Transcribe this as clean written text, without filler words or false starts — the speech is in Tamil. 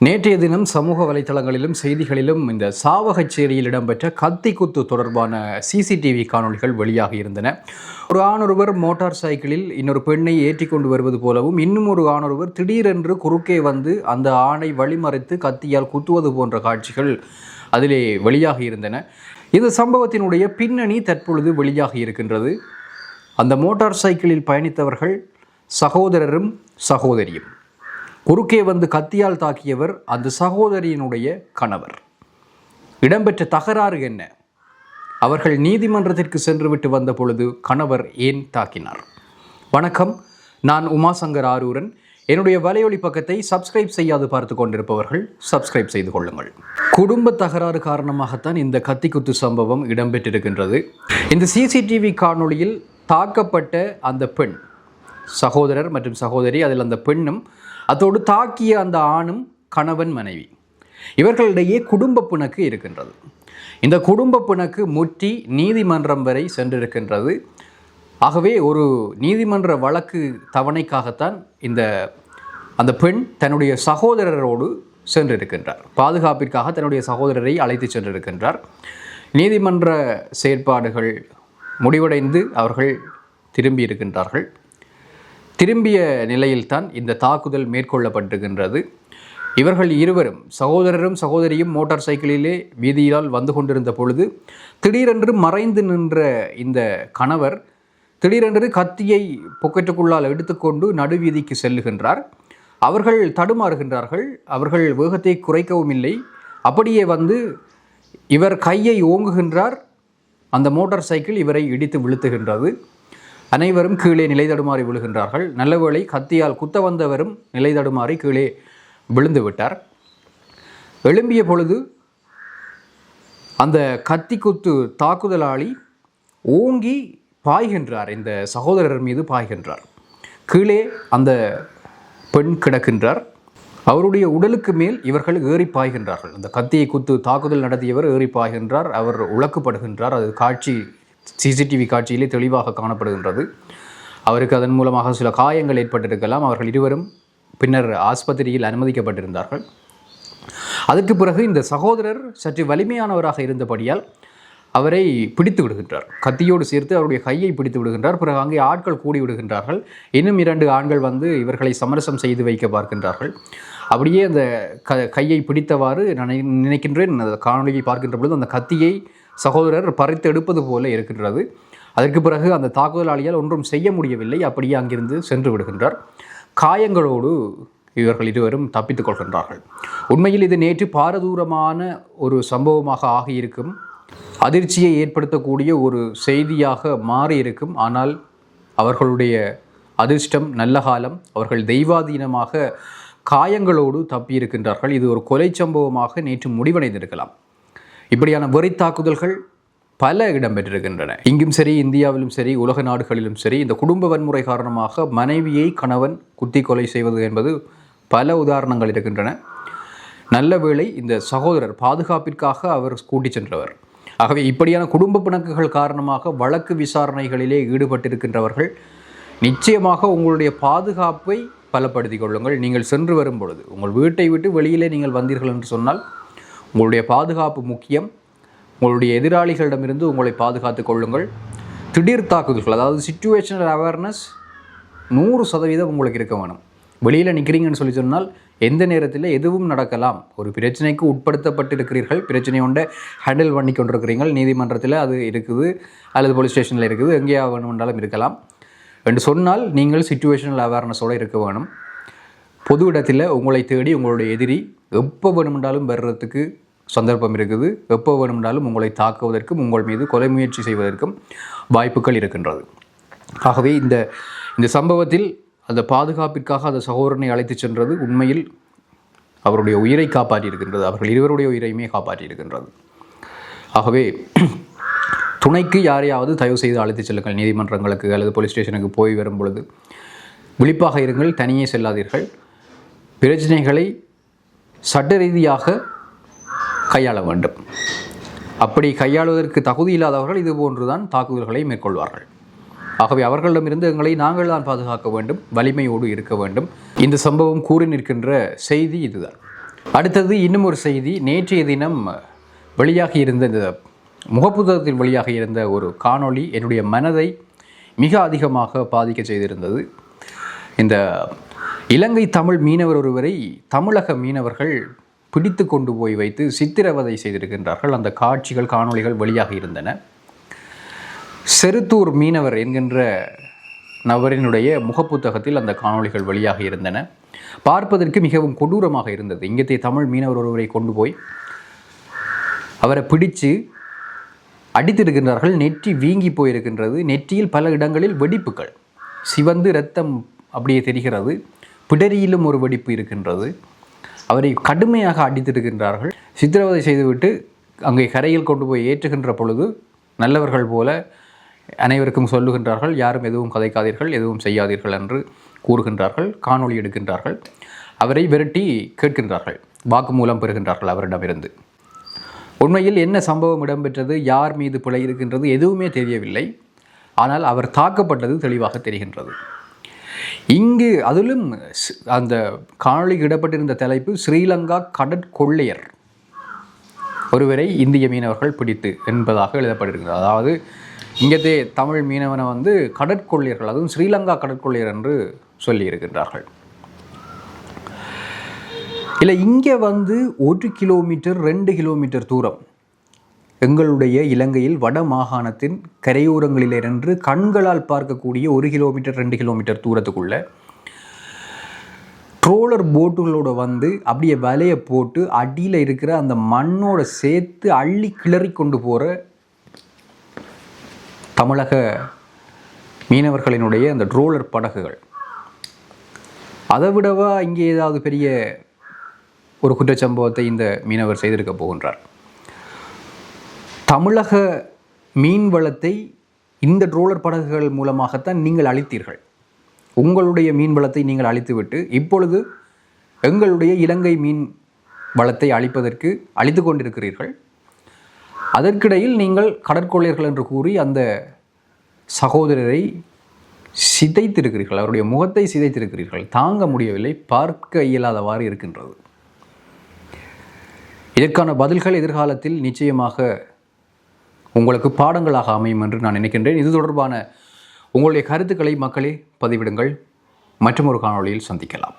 நேற்றைய தினம் சமூக வலைதளங்களிலும் செய்திகளிலும் இந்த சாவகச்சேரியில் இடம்பெற்ற கத்தி குத்து தொடர்பான சிசிடிவி காணொளிகள் வெளியாகி இருந்தன. ஒரு ஆணொருவர் மோட்டார் சைக்கிளில் இன்னொரு பெண்ணை ஏற்றி கொண்டு வருவது போலவும், இன்னும் ஒரு ஆணொருவர் திடீரென்று குறுக்கே வந்து அந்த ஆணை வழிமறைத்து கத்தியால் குத்துவது போன்ற காட்சிகள் அதிலே வெளியாகி இருந்தன. இந்த சம்பவத்தினுடைய பின்னணி தற்பொழுது வெளியாகி இருக்கின்றது. அந்த மோட்டார் சைக்கிளில் பயணித்தவர்கள் சகோதரரும் சகோதரியும். குறுக்கே வந்து கத்தியால் தாக்கியவர் அந்த சகோதரியினுடைய கணவர். இடம்பெற்ற தகராறு என்ன? அவர்கள் நீதிமன்றத்திற்கு சென்றுவிட்டு வந்த பொழுது கணவர் ஏன் தாக்கினார்? வணக்கம், நான் உமாசங்கர் ஆரூரன். என்னுடைய வலையொலி பக்கத்தை சப்ஸ்கிரைப் செய்யாது பார்த்து கொண்டிருப்பவர்கள் சப்ஸ்கிரைப் செய்து கொள்ளுங்கள். குடும்ப தகராறு காரணமாகத்தான் இந்த கத்திக்குத்து சம்பவம் இடம்பெற்றிருக்கின்றது. இந்த சிசிடிவி காணொளியில் தாக்கப்பட்ட அந்த பெண் சகோதரர் மற்றும் சகோதரி, அதில் அந்த பெண்ணும் அதோடு தாக்கிய அந்த ஆணும் கணவன் மனைவி. இவர்களிடையே குடும்ப பிணக்கு இருக்கின்றது. இந்த குடும்ப பிணக்கு முற்றி நீதிமன்றம் வரை சென்றிருக்கின்றது. ஆகவே ஒரு நீதிமன்ற வழக்கு தவணைக்காகத்தான் அந்த பெண் தன்னுடைய சகோதரரோடு சென்றிருக்கின்றார். பாதுகாப்பிற்காக தன்னுடைய சகோதரரை அழைத்து சென்றிருக்கின்றார். நீதிமன்ற செயற்பாடுகள் முடிவடைந்து அவர்கள் திரும்பி இருக்கின்றார்கள். திரும்பிய நிலையில்தான் இந்த தாக்குதல் மேற்கொள்ளப்பட்டிருக்கின்றது. இவர்கள் இருவரும், சகோதரரும் சகோதரியும் மோட்டார் சைக்கிளிலே வீதியால் வந்து கொண்டிருந்த பொழுது திடீரென்று மறைந்து நின்ற இந்த கணவர் திடீரென்று கத்தியை பொக்கெட்டுக்குள்ளால் எடுத்துக்கொண்டு நடுவீதிக்கு செல்லுகின்றார். அவர்கள் தடுமாறுகின்றார்கள். அவர்கள் வேகத்தை குறைக்கவும் இல்லை. அப்படியே வந்து இவர் கையை ஓங்குகின்றார். அந்த மோட்டார் சைக்கிள் இவரை இடித்து வீழ்த்துகின்றது. அனைவரும் கீழே நிலை தடுமாறி விழுகின்றார்கள். நல்லவேளை கத்தியால் குத்த வந்தவரும் நிலை தடுமாறி கீழே விழுந்து விட்டார். எழும்பிய பொழுது அந்த கத்தி குத்து தாக்குதலாளி ஓங்கி பாய்கின்றார். இந்த சகோதரர் மீது பாய்கின்றார். கீழே அந்த பெண் கிடக்கின்றார். அவருடைய உடலுக்கு மேல் இவர்கள் ஏறி பாய்கின்றார்கள். அந்த கத்தியை குத்து தாக்குதல் நடத்தியவர் ஏறி பாய்கின்றார். அவர் உலக்குப்படுகின்றார். அது காட்சி சிசிடிவி காட்சியிலே தெளிவாக காணப்படுகின்றது. அவருக்கு அதன் மூலமாக சில காயங்கள் ஏற்பட்டிருக்கலாம். அவர்கள் இருவரும் பின்னர் ஆஸ்பத்திரியில் அனுமதிக்கப்பட்டிருந்தார்கள். அதற்கு பிறகு இந்த சகோதரர் சற்று வலிமையானவராக இருந்தபடியால் அவரை பிடித்து விடுகின்றார். கத்தியோடு சேர்த்து அவருடைய கையை பிடித்து விடுகின்றார். பிறகு அங்கே ஆட்கள் கூடி விடுகின்றார்கள். இன்னும் 2 ஆண்கள் வந்து இவர்களை சமரசம் செய்து வைக்க பார்க்கின்றார்கள். அப்படியே அந்த கையை பிடித்தவாறு நான் நினைக்கின்றேன். அந்த காணொலியை பார்க்கின்ற பொழுது அந்த கத்தியை சகோதரர் பறித்து எடுப்பது போல இருக்கின்றது. அதற்கு பிறகு அந்த தாக்குதலாளியால் ஒன்றும் செய்ய முடியவில்லை. அப்படியே அங்கிருந்து சென்று விடுகின்றார். காயங்களோடு இவர்கள் இருவரும் தப்பித்துக் கொள்கின்றார்கள். உண்மையில் இது நேற்று பாரதூரமான ஒரு சம்பவமாக ஆகியிருக்கும். அதிர்ச்சியை ஏற்படுத்தக்கூடிய ஒரு செய்தியாக மாறியிருக்கும். ஆனால் அவர்களுடைய அதிர்ஷ்டம், நல்ல காலம், அவர்கள் தெய்வாதீனமாக காயங்களோடு தப்பியிருக்கின்றார்கள். இது ஒரு கொலை சம்பவமாக நேற்று முடிவடைந்திருக்கலாம். இப்படியான வெறி தாக்குதல்கள் பல இடம்பெற்றிருக்கின்றன. இங்கும் சரி, இந்தியாவிலும் சரி, உலக நாடுகளிலும் சரி, இந்த குடும்ப வன்முறை காரணமாக மனைவியை கணவன் குத்தி கொலை செய்வது என்பது பல உதாரணங்கள் இருக்கின்றன. நல்ல வேளை இந்த சகோதரர் பாதுகாப்பிற்காக அவர் கூட்டி சென்றவர். ஆகவே இப்படியான குடும்ப பிணக்குகள் காரணமாக வழக்கு விசாரணைகளிலே ஈடுபட்டிருக்கின்றவர்கள் நிச்சயமாக உங்களுடைய பாதுகாப்பை பலப்படுத்திக் கொள்ளுங்கள். நீங்கள் சென்று வரும் பொழுது உங்கள் வீட்டை விட்டு வெளியிலே நீங்கள் வந்தீர்கள் என்று சொன்னால் உங்களுடைய பாதுகாப்பு முக்கியம். உங்களுடைய எதிராளிகளிடமிருந்து உங்களை பாதுகாத்து கொள்ளுங்கள். திடீர் தாக்குதல்கள், அதாவது சிச்சுவேஷனல் அவேர்னஸ் 100% உங்களுக்கு இருக்க வேணும். வெளியில் நிற்கிறீங்கன்னு சொன்னால் எந்த நேரத்தில் எதுவும் நடக்கலாம். ஒரு பிரச்சனைக்கு உட்படுத்தப்பட்டிருக்கிறீர்கள், பிரச்சனை ஒன்றை ஹேண்டில் பண்ணி கொண்டிருக்கிறீர்கள். நீதிமன்றத்தில் அது இருக்குது, அல்லது போலீஸ் ஸ்டேஷனில் இருக்குது, எங்கேயா வேணுமென்றாலும் இருக்கலாம் என்று சொன்னால் நீங்கள் சிச்சுவேஷனல் அவேர்னஸோடு இருக்க வேணும். பொது இடத்தில் உங்களை தேடி உங்களுடைய எதிரி எப்போ வேணுமென்றாலும் வர்றதுக்கு சந்தர்ப்பம் இருக்குது. எப்போ வேணுமென்றாலும் உங்களை தாக்குவதற்கும் உங்கள் மீது கொலை முயற்சி செய்வதற்கும் வாய்ப்புகள் இருக்கின்றது. ஆகவே இந்த சம்பவத்தில் அந்த பாதுகாப்பிற்காக அந்த சகோதரனை அழைத்து சென்றது உண்மையில் அவருடைய உயிரை காப்பாற்றியிருக்கின்றது. அவர்கள் இருவருடைய உயிரையுமே காப்பாற்றியிருக்கின்றது. ஆகவே துணைக்கு யாரையாவது தயவு செய்து அழைத்து செல்லுங்கள். நீதிமன்றங்களுக்கு அல்லது போலீஸ் ஸ்டேஷனுக்கு போய் வரும் பொழுது விழிப்பாக இருங்கள், தனியே செல்லாதீர்கள். பிரச்சனைகளை சட்ட ரீதியாக கையாள வேண்டும். அப்படி கையாளுவதற்கு தகுதி இல்லாதவர்கள் இது போன்றுதான் தாக்குதல்களை மேற்கொள்வார்கள். ஆகவே அவர்களிடமிருந்து எங்களை நாங்கள் தான் பாதுகாக்க வேண்டும், வலிமையோடு இருக்க வேண்டும். இந்த சம்பவம் கூறி நிற்கின்ற செய்தி இதுதான். அடுத்தது இன்னும் ஒரு செய்தி. நேற்றைய தினம் வெளியாகி இருந்த இந்த முகப்புத்தகத்தில் வெளியாக இருந்த ஒரு காணொளி என்னுடைய மனதை மிக அதிகமாக பாதிக்க செய்திருந்தது. இந்த இலங்கை தமிழ் மீனவர் ஒருவரை தமிழக மீனவர்கள் பிடித்து கொண்டு போய் வைத்து சித்திரவதை செய்திருக்கின்றார்கள். அந்த காட்சிகள், காணொளிகள் வெளியாக இருந்தன. செருத்தூர் மீனவர் என்கின்ற நபரினுடைய முகப்புத்தகத்தில் அந்த காணொளிகள் வெளியாக இருந்தன. பார்ப்பதற்கு மிகவும் கொடூரமாக இருந்தது. இங்கத்தை தமிழ் மீனவர் ஒருவரை கொண்டு போய் அவரை பிடித்து அடித்திருக்கின்றார்கள். நெற்றி வீங்கி போயிருக்கின்றது. நெற்றியில் பல இடங்களில் வெடிப்புகள், சிவந்து இரத்தம் அப்படியே தெரிகிறது. பிடரியிலும் ஒரு வெடிப்பு இருக்கின்றது. அவரை கடுமையாக அடித்திருக்கின்றார்கள். சித்திரவதை செய்துவிட்டு அங்கே கரையில் கொண்டு போய் ஏற்றுகின்ற பொழுது நல்லவர்கள் போல அனைவருக்கும் சொல்லுகின்றார்கள், யாரும் எதுவும் கதைக்காதீர்கள், எதுவும் செய்யாதீர்கள் என்று கூறுகின்றார்கள். காணொளி எடுக்கின்றார்கள். அவரை விரட்டி கேட்கின்றார்கள், வாக்குமூலம் பெறுகின்றார்கள் அவரிடமிருந்து. உண்மையில் என்ன சம்பவம் இடம்பெற்றது, யார் மீது பிழை இருக்கின்றது எதுவுமே தெரியவில்லை. ஆனால் அவர் தாக்கப்பட்டது தெளிவாக தெரிகின்றது. இங்கு அதிலும் அந்த காணொளிக்கு இடப்பட்டிருந்த தலைப்பு ஸ்ரீலங்கா கடற்கொள்ளையர் ஒருவரை இந்திய மீனவர்கள் பிடித்து என்பதாக எழுதப்பட்டிருக்கிறது. அதாவது இங்கத்தே தமிழ் மீனவனை கடற்கொள்ளையர்கள், அதுவும் ஸ்ரீலங்கா கடற்கொள்ளையர் என்று சொல்லியிருக்கின்றார்கள். இல்லை, இங்கே 1 கிலோமீட்டர் 2 கிலோமீட்டர் தூரம் எங்களுடைய இலங்கையில் வட மாகாணத்தின் கரையோரங்களிலிருந்து கண்களால் பார்க்கக்கூடிய 1 கிலோமீட்டர் 2 கிலோமீட்டர் தூரத்துக்குள்ள ட்ரோலர் போட்டுகளோடு அப்படியே வலையை போட்டு அடியில் இருக்கிற அந்த மண்ணோட சேர்த்து அள்ளி கிளறி கொண்டு போகிற தமிழக மீனவர்களினுடைய அந்த ட்ரோலர் படகுகள். அதை விடவா இங்கே ஏதாவது பெரிய ஒரு குற்றச்சம்பவத்தை இந்த மீனவர் செய்திருக்க போகின்றார்? தமிழக மீன் வளத்தை இந்த ட்ரோலர் படகுகள் மூலமாகத்தான் நீங்கள் அழித்தீர்கள். உங்களுடைய மீன் வளத்தை நீங்கள் அழித்துவிட்டு இப்பொழுது எங்களுடைய இலங்கை மீன் வளத்தை அழிப்பதற்கு அழித்து கொண்டிருக்கிறீர்கள். அதற்கிடையில் நீங்கள் கடற்கொள்ளையர்கள் என்று கூறி அந்த சகோதரரை சிதைத்திருக்கிறீர்கள், அவருடைய முகத்தை சிதைத்திருக்கிறீர்கள். தாங்க முடியவில்லை, பார்க்க இயலாதவாறு இருக்கின்றது. இதற்கான பதில்கள் எதிர்காலத்தில் நிச்சயமாக உங்களுக்கு பாடங்களாக அமையும் என்று நான் நினைக்கின்றேன். இது தொடர்பான உங்களுடைய கருத்துக்களை மக்களே பதிவிடுங்கள். மற்றும் ஒரு காணொளியில் சந்திக்கலாம்.